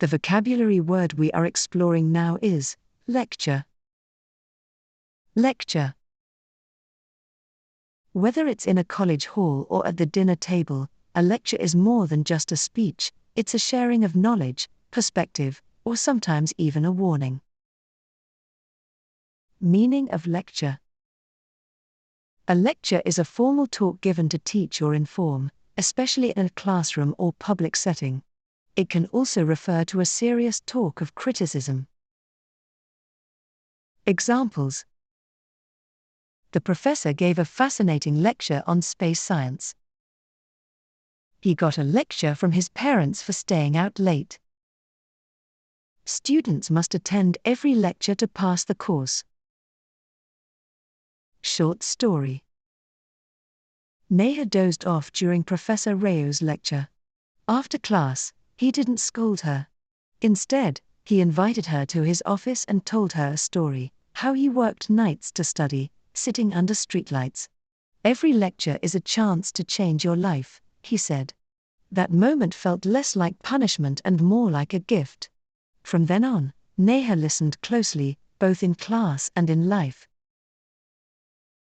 The vocabulary word we are exploring now is lecture. Lecture. Whether it's in a college hall or at the dinner table, a lecture is more than just a speech, it's a sharing of knowledge, perspective, or sometimes even a warning. Meaning of lecture. A lecture is a formal talk given to teach or inform, especially in a classroom or public setting. It can also refer to a serious talk of criticism. Examples. The professor gave a fascinating lecture on space science. He got a lecture from his parents for staying out late. Students must attend every lecture to pass the course. Short story. Neha dozed off during Professor Rayo's lecture. After class, he didn't scold her. Instead, he invited her to his office and told her a story, how he worked nights to study, sitting under streetlights. Every lecture is a chance to change your life, he said. That moment felt less like punishment and more like a gift. From then on, Neha listened closely, both in class and in life.